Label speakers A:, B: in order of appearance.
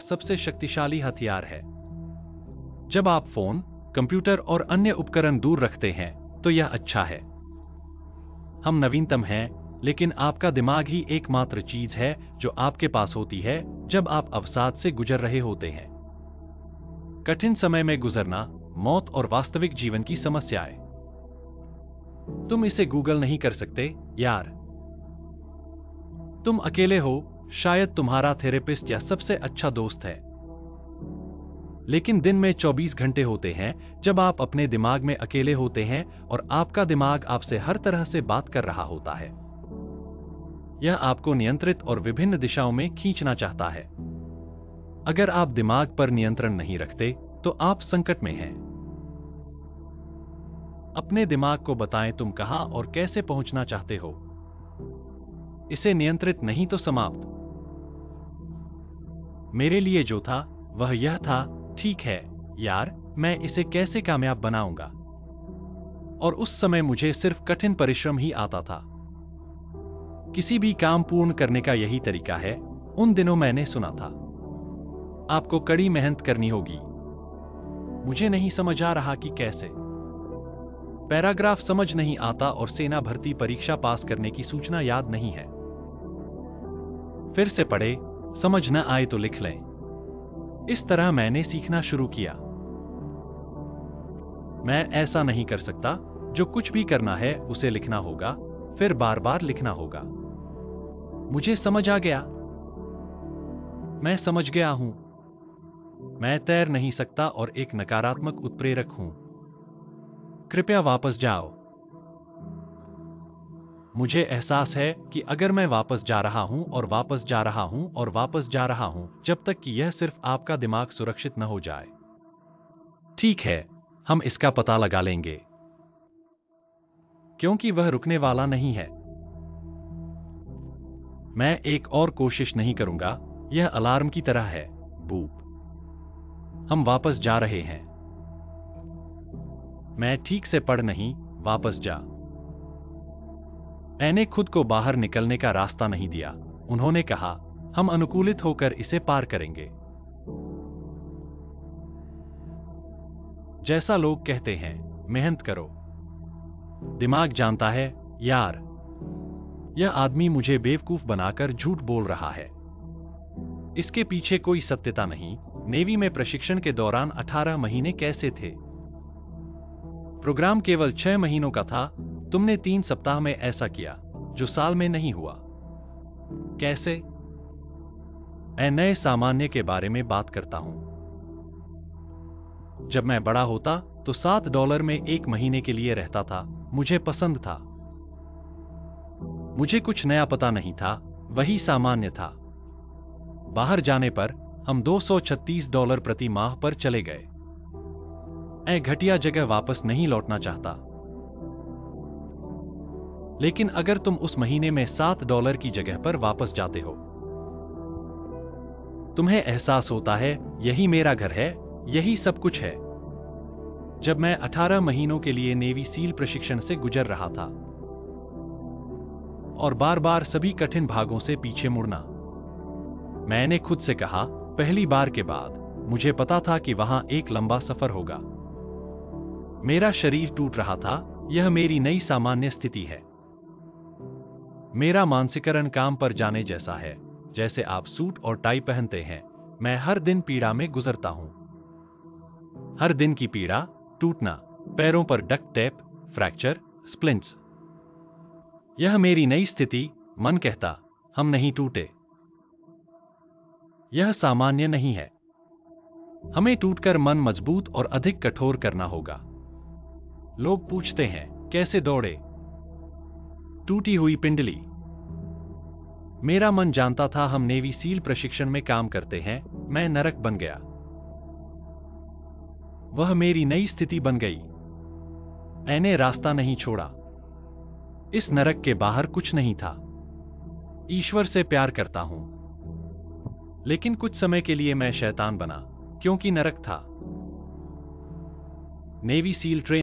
A: सबसे शक्तिशाली हथियार है। जब आप फोन, कंप्यूटर और अन्य उपकरण दूर रखते हैं तो यह अच्छा है। हम नवीनतम हैं, लेकिन आपका दिमाग ही एकमात्र चीज है जो आपके पास होती है जब आप अवसाद से गुजर रहे होते हैं। कठिन समय में गुजरना, मौत और वास्तविक जीवन की समस्याएं। तुम इसे गूगल नहीं कर सकते, यार। तुम अकेले हो, शायद तुम्हारा थेरेपिस्ट या सबसे अच्छा दोस्त है। लेकिन दिन में 24 घंटे होते हैं जब आप अपने दिमाग में अकेले होते हैं और आपका दिमाग आपसे हर तरह से बात कर रहा होता है। यह आपको नियंत्रित और विभिन्न दिशाओं में खींचना चाहता है। अगर आप दिमाग पर नियंत्रण नहीं रखते तो आप संकट में हैं। अपने दिमाग को बताएं तुम कहां और कैसे पहुंचना चाहते हो। इसे नियंत्रित नहीं तो समाप्त। मेरे लिए जो था वह यह था, ठीक है यार, मैं इसे कैसे कामयाब बनाऊंगा। और उस समय मुझे सिर्फ कठिन परिश्रम ही आता था। किसी भी काम पूर्ण करने का यही तरीका है, उन दिनों मैंने सुना था। आपको कड़ी मेहनत करनी होगी। मुझे नहीं समझ आ रहा कि कैसे। पैराग्राफ समझ नहीं आता और सेना भर्ती परीक्षा पास करने की सूचना याद नहीं है। फिर से पढ़े, समझ न आए तो लिख लें। इस तरह मैंने सीखना शुरू किया। मैं ऐसा नहीं कर सकता। जो कुछ भी करना है उसे लिखना होगा, फिर बार बार लिखना होगा। मुझे समझ आ गया। मैं समझ गया हूं। मैं तैर नहीं सकता और एक नकारात्मक उत्प्रेरक हूं। कृपया वापस जाओ। मुझे एहसास है कि अगर मैं वापस जा रहा हूं और वापस जा रहा हूं और वापस जा रहा हूं, जब तक कि यह सिर्फ आपका दिमाग सुरक्षित न हो जाए। ठीक है, हम इसका पता लगा लेंगे। क्योंकि वह रुकने वाला नहीं है। मैं एक और कोशिश नहीं करूंगा। यह अलार्म की तरह है। बूप। हम वापस जा रहे हैं। मैं ठीक से पढ़ नहीं, वापस जा। मैंने खुद को बाहर निकलने का रास्ता नहीं दिया। उन्होंने कहा, हम अनुकूलित होकर इसे पार करेंगे। जैसा लोग कहते हैं, मेहनत करो। दिमाग जानता है, यार, यह आदमी मुझे बेवकूफ बनाकर झूठ बोल रहा है। इसके पीछे कोई सत्यता नहीं। नेवी में प्रशिक्षण के दौरान 18 महीने कैसे थे? प्रोग्राम केवल 6 महीनों का था। तुमने 3 सप्ताह में ऐसा किया जो साल में नहीं हुआ। कैसे? मैं नए सामान्य के बारे में बात करता हूं। जब मैं बड़ा होता तो $7 में 1 महीने के लिए रहता था। मुझे पसंद था। मुझे कुछ नया पता नहीं था, वही सामान्य था। बाहर जाने पर हम $236 प्रति माह पर चले गए। मैं घटिया जगह वापस नहीं लौटना चाहता। लेकिन अगर तुम उस महीने में $7 की जगह पर वापस जाते हो, तुम्हें एहसास होता है, यही मेरा घर है, यही सब कुछ है। जब मैं 18 महीनों के लिए नेवी सील प्रशिक्षण से गुजर रहा था और बार बार सभी कठिन भागों से पीछे मुड़ना, मैंने खुद से कहा, पहली बार के बाद मुझे पता था कि वहां एक लंबा सफर होगा। मेरा शरीर टूट रहा था। यह मेरी नई सामान्य स्थिति है। मेरा मानसीकरण काम पर जाने जैसा है। जैसे आप सूट और टाई पहनते हैं, मैं हर दिन पीड़ा में गुजरता हूं। हर दिन की पीड़ा, टूटना, पैरों पर डक्ट टेप, फ्रैक्चर, स्प्लिंट्स। यह मेरी नई स्थिति। मन कहता, हम नहीं टूटे। यह सामान्य नहीं है। हमें टूटकर मन मजबूत और अधिक कठोर करना होगा। लोग पूछते हैं, कैसे दौड़े? टूटी हुई पिंडली। मेरा मन जानता था हम नेवी सील प्रशिक्षण में काम करते हैं। मैं नरक बन गया। वह मेरी नई स्थिति बन गई। मैंने रास्ता नहीं छोड़ा। इस नरक के बाहर कुछ नहीं था। ईश्वर से प्यार करता हूं। लेकिन कुछ समय के लिए मैं शैतान बना, क्योंकि नरक था। Navy seal train